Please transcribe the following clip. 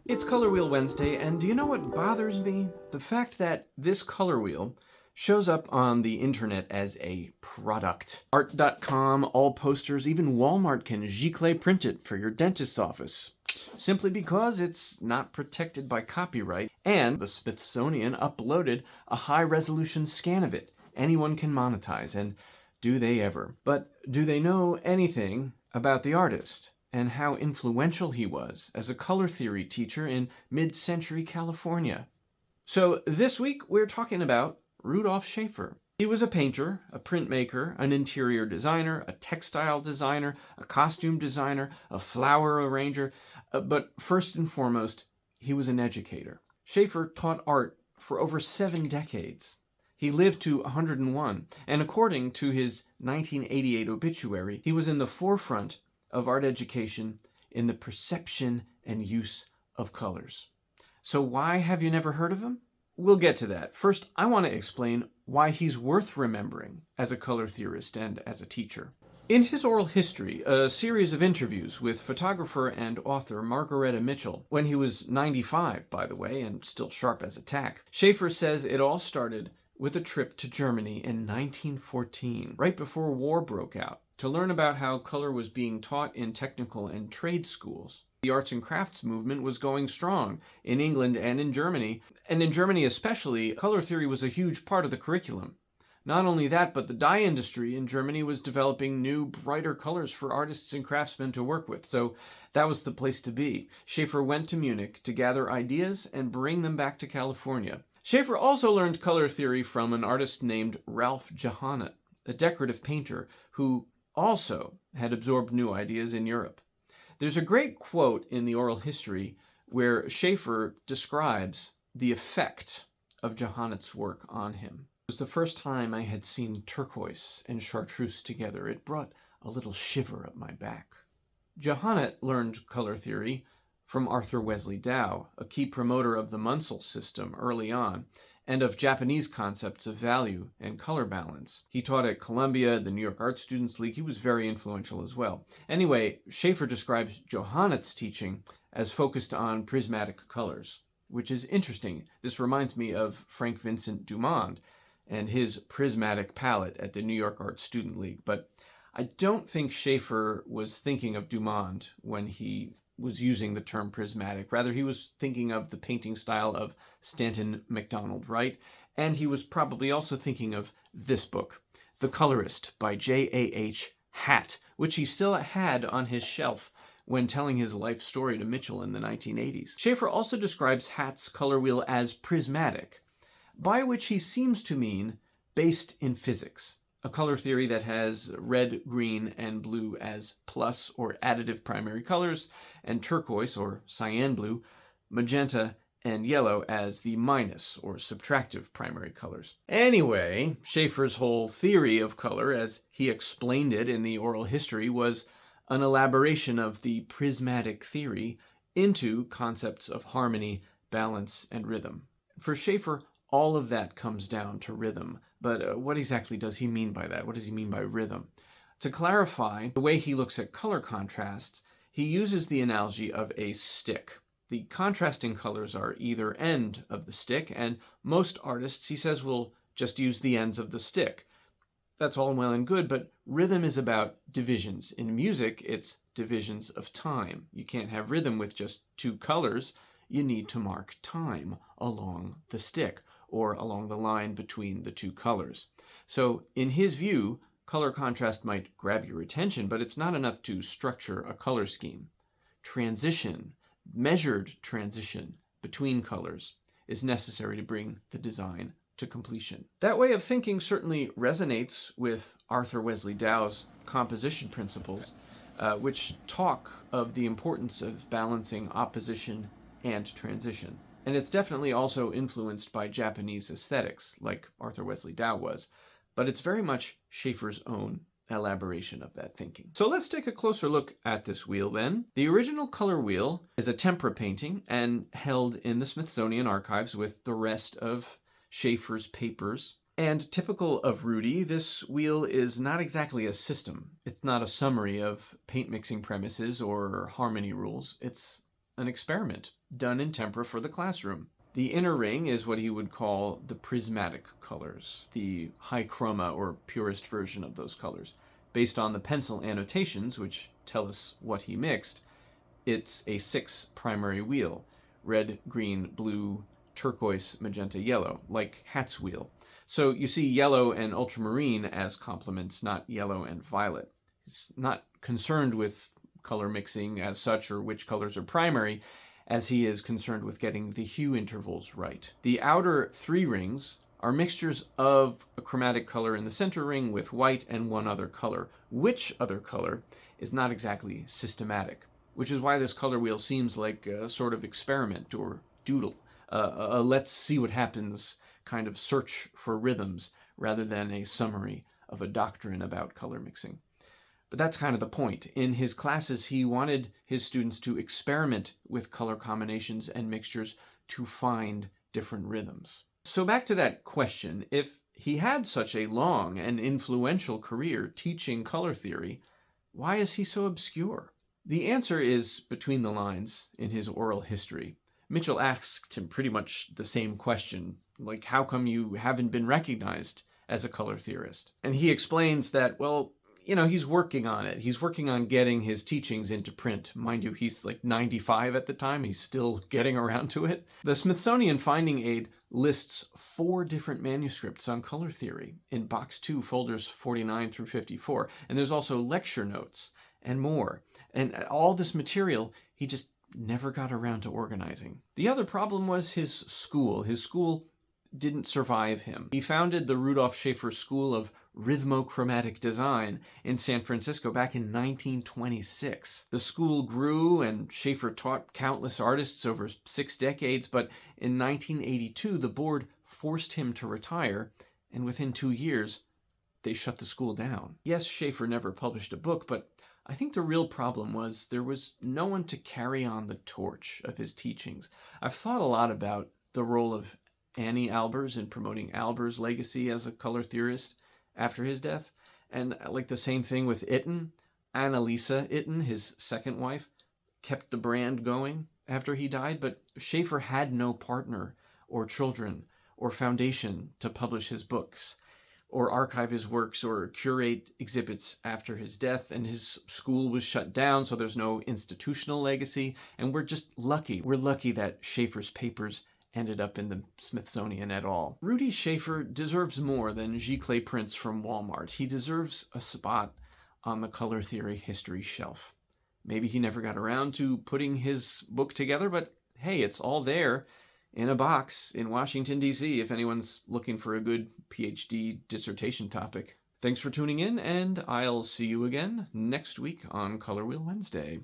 It's Color Wheel Wednesday, and do you know what bothers me? The fact that this color wheel shows up on the internet as a product. Art.com, all posters, even Walmart can giclée print it for your dentist's office. Simply because it's not protected by copyright, and the Smithsonian uploaded a high-resolution scan of it. Anyone can monetize, and do they ever. But do they know anything about the artist and how influential he was as a color theory teacher in mid-century California? So this week we're talking about Rudolph Schaefer. He was a painter, a printmaker, an interior designer, a textile designer, a costume designer, a flower arranger, but first and foremost, he was an educator. Schaefer taught art for over 7 decades. He lived to 101, and according to his 1988 obituary, he was in the forefront of art education in the perception and use of colors. So why have you never heard of him? We'll get to that. First, I want to explain why he's worth remembering as a color theorist and as a teacher. In his oral history, a series of interviews with photographer and author Margaretta Mitchell, when he was 95, by the way, and still sharp as a tack, Schaefer says it all started with a trip to Germany in 1914, right before war broke out, to learn about how color was being taught in technical and trade schools. The arts and crafts movement was going strong in England and in Germany especially, color theory was a huge part of the curriculum. Not only that, but the dye industry in Germany was developing new, brighter colors for artists and craftsmen to work with, so that was the place to be. Schaefer went to Munich to gather ideas and bring them back to California. Schaefer also learned color theory from an artist named Ralph Johonnot, a decorative painter who also had absorbed new ideas in Europe. There's a great quote in the oral history where Schaefer describes the effect of Johonnot's work on him. It was the first time I had seen turquoise and chartreuse together. It brought a little shiver up my back. Johonnot learned color theory from Arthur Wesley Dow, a key promoter of the Munsell system early on, and of Japanese concepts of value and color balance. He taught at Columbia, the New York Art Students League. He was very influential as well. Anyway, Schaefer describes Johonnot's teaching as focused on prismatic colors, which is interesting. This reminds me of Frank Vincent Dumond and his prismatic palette at the New York Art Student League. But I don't think Schaefer was thinking of Dumond when he was using the term prismatic. Rather, he was thinking of the painting style of Stanton MacDonald Wright, and he was probably also thinking of this book, The Colorist by J.A.H. Hatt, which he still had on his shelf when telling his life story to Mitchell in the 1980s. Schaefer also describes Hatt's color wheel as prismatic, by which he seems to mean based in physics, a color theory that has red, green, and blue as plus or additive primary colors, and turquoise or cyan blue, magenta, and yellow as the minus or subtractive primary colors. Anyway, Schaefer's whole theory of color, as he explained it in the oral history, was an elaboration of the prismatic theory into concepts of harmony, balance, and rhythm. For Schaefer, all of that comes down to rhythm. But what exactly does he mean by that? What does he mean by rhythm? To clarify the way he looks at color contrasts, he uses the analogy of a stick. The contrasting colors are either end of the stick, and most artists, he says, will just use the ends of the stick. That's all well and good, but rhythm is about divisions. In music, it's divisions of time. You can't have rhythm with just 2 colors. You need to mark time along the stick, or along the line between the 2 colors. So in his view, color contrast might grab your attention, but it's not enough to structure a color scheme. Transition, measured transition between colors, is necessary to bring the design to completion. That way of thinking certainly resonates with Arthur Wesley Dow's composition principles, which talk of the importance of balancing opposition and transition. And it's definitely also influenced by Japanese aesthetics, like Arthur Wesley Dow was, but it's very much Schaefer's own elaboration of that thinking. So let's take a closer look at this wheel then. The original color wheel is a tempera painting and held in the Smithsonian archives with the rest of Schaefer's papers. And typical of Rudy, this wheel is not exactly a system. It's not a summary of paint mixing premises or harmony rules. It's an experiment done in tempera for the classroom. The inner ring is what he would call the prismatic colors, the high chroma or purest version of those colors. Based on the pencil annotations, which tell us what he mixed, it's a 6 primary wheel: red, green, blue, turquoise, magenta, yellow, like Hatt's wheel. So you see yellow and ultramarine as complements, not yellow and violet. He's not concerned with color mixing as such or which colors are primary, as he is concerned with getting the hue intervals right. The outer 3 rings are mixtures of a chromatic color in the center ring with white and one other color. Which other color is not exactly systematic, which is why this color wheel seems like a sort of experiment or doodle, a let's see what happens kind of search for rhythms rather than a summary of a doctrine about color mixing. But that's kind of the point. In his classes, he wanted his students to experiment with color combinations and mixtures to find different rhythms. So back to that question, if he had such a long and influential career teaching color theory, why is he so obscure? The answer is between the lines in his oral history. Mitchell asked him pretty much the same question, like, how come you haven't been recognized as a color theorist? And he explains that, well, he's working on it. He's working on getting his teachings into print. Mind you, he's like 95 at the time. He's still getting around to it. The Smithsonian Finding Aid lists 4 different manuscripts on color theory in Box 2, folders 49 through 54. And there's also lecture notes and more. And all this material, he just never got around to organizing. The other problem was his school. His school didn't survive him. He founded the Rudolph Schaefer School of Rhythmo-Chromatic Design in San Francisco back in 1926. The school grew and Schaefer taught countless artists over 6 decades, but in 1982 the board forced him to retire, and within 2 years they shut the school down. Yes, Schaefer never published a book, but I think the real problem was there was no one to carry on the torch of his teachings. I've thought a lot about the role of Annie Albers in promoting Albers' legacy as a color theorist after his death. And like the same thing with Itten, Annalisa Itten, his second wife, kept the brand going after he died, but Schaefer had no partner or children or foundation to publish his books or archive his works or curate exhibits after his death, and his school was shut down, so there's no institutional legacy, and we're just lucky. We're lucky that Schaefer's papers ended up in the Smithsonian at all. Rudy Schaefer deserves more than giclée prints from Walmart. He deserves a spot on the color theory history shelf. Maybe he never got around to putting his book together, but hey, it's all there in a box in Washington, D.C. if anyone's looking for a good PhD dissertation topic. Thanks for tuning in, and I'll see you again next week on Color Wheel Wednesday.